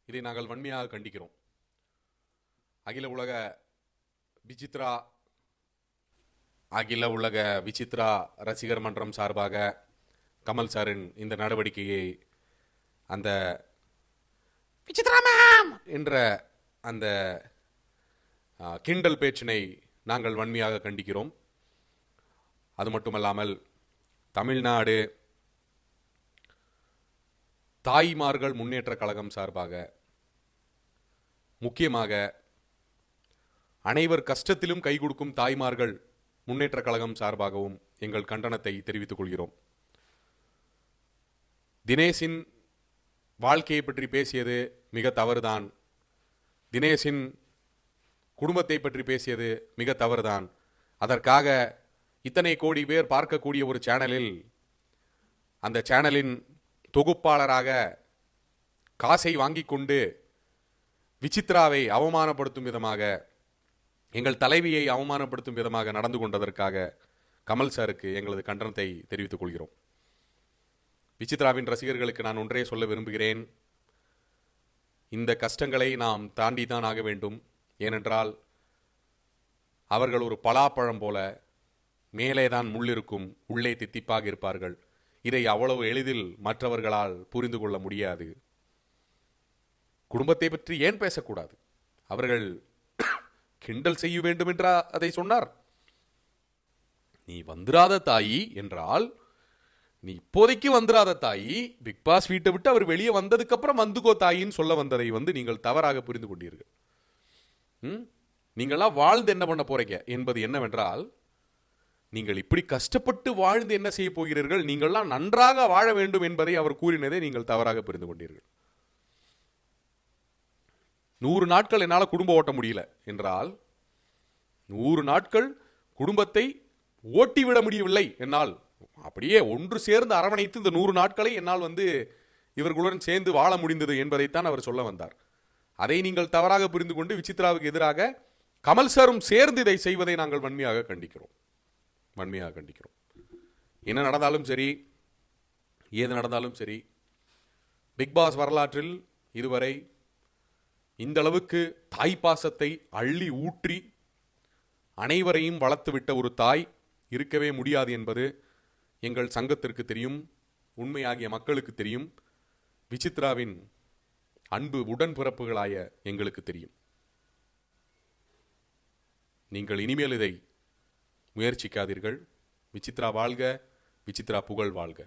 இதை நாங்கள் வன்மையாக கண்டிக்கிறோம். அகில உலக விசித்ரா ரசிகர் மன்றம் சார்பாக கமல் சாரின் இந்த நடவடிக்கையை அந்த விசித்ரா மேம் என்ற அந்த கிண்டல் பேச்சினை நாங்கள் வன்மையாக கண்டிக்கிறோம். அது மட்டுமல்லாமல் தமிழ்நாடு தாய்மார்கள் முன்னேற்ற கழகம் சார்பாக முக்கியமாக அனைவர் கஷ்டத்திலும் கை கொடுக்கும் தாய்மார்கள் முன்னேற்ற கழகம் சார்பாகவும் எங்கள் கண்டனத்தை தெரிவித்துக் கொள்கிறோம். தினேஷின் வாழ்க்கையை பற்றி பேசியது மிக தவறுதான். தினேஷின் குடும்பத்தை பற்றி பேசியது மிக தவறுதான். அதற்காக இத்தனை கோடி பேர் பார்க்கக்கூடிய ஒரு சேனலில் அந்த சேனலின் தொகுப்பாளராக காசை வாங்கி கொண்டு விசித்ராவை அவமானப்படுத்தும் விதமாக, எங்கள் தலைவியை அவமானப்படுத்தும் விதமாக நடந்து கொண்டதற்காக கமல் சாருக்கு எங்களது கண்டனத்தை தெரிவித்துக் கொள்கிறோம். விசித்ராவின் ரசிகர்களுக்கு நான் ஒன்றே சொல்ல விரும்புகிறேன். இந்த கஷ்டங்களை நாம் தாண்டித்தான் ஆக வேண்டும். ஏனென்றால் அவர்கள் ஒரு பலாப்பழம் போல மேலேதான் முள்ளிருக்கும், உள்ளே தித்திப்பாக இருப்பார்கள். இதை அவ்வளவு எளிதில் மற்றவர்களால் புரிந்து கொள்ள முடியாது. குடும்பத்தை பற்றி ஏன் பேசக்கூடாது? அவர்கள் கிண்டல் செய்ய வேண்டும் என்றா அதை சொன்னார்? நீ வந்துராத தாயி என்றால், நீ இப்போதைக்கு வந்துராத தாயி, பிக் பாஸ் வீட்டை விட்டு அவர் வெளியே வந்ததுக்கு அப்புறம் வந்துகோ தாயின்னு சொல்ல வந்ததை நீங்கள் தவறாக புரிந்து கொண்டீர்கள். நீங்களாம் வாழ்ந்து என்ன பண்ண போறீங்க என்பது என்னவென்றால், நீங்கள் இப்படி கஷ்டப்பட்டு வாழ்ந்து என்ன செய்ய போகிறீர்கள், நீங்கள்லாம் நன்றாக வாழ வேண்டும் என்பதை அவர் கூறினதை நீங்கள் தவறாக புரிந்து கொண்டீர்கள். 100 நாட்கள் என்னால் குடும்பம் ஓட்ட முடியல என்றால், 100 நாட்கள் குடும்பத்தை ஓட்டிவிட முடியவில்லை என்னால், அப்படியே ஒன்று சேர்ந்து அரவணைத்து இந்த 100 நாட்களை என்னால் இவர்களுடன் சேர்ந்து வாழ முடிந்தது என்பதைத்தான் அவர் சொல்ல வந்தார். அதை நீங்கள் தவறாக புரிந்து கொண்டு விசித்ராவுக்கு எதிராக கமல் சாரும் சேர்ந்து இதை செய்வதை நாங்கள் வன்மையாக கண்டிக்கிறோம். என்ன நடந்தாலும் சரி, ஏது நடந்தாலும் சரி, பிக் பாஸ் வரலாற்றில் இதுவரை இந்த அளவுக்கு தாய் பாசத்தை அள்ளி ஊற்றி அனைவரையும் வளர்த்துவிட்ட ஒரு தாய் இருக்கவே முடியாது என்பது எங்கள் சங்கத்திற்கு தெரியும், உண்மையாகிய மக்களுக்கு தெரியும், விசித்ராவின் அன்பு உடன்பிறப்புகளாய எங்களுக்கு தெரியும். நீங்கள் இனிமேல் இதை முயற்சிக்காதீர்கள். விசித்ரா வாழ்க, விசித்ரா புகழ் வாழ்க.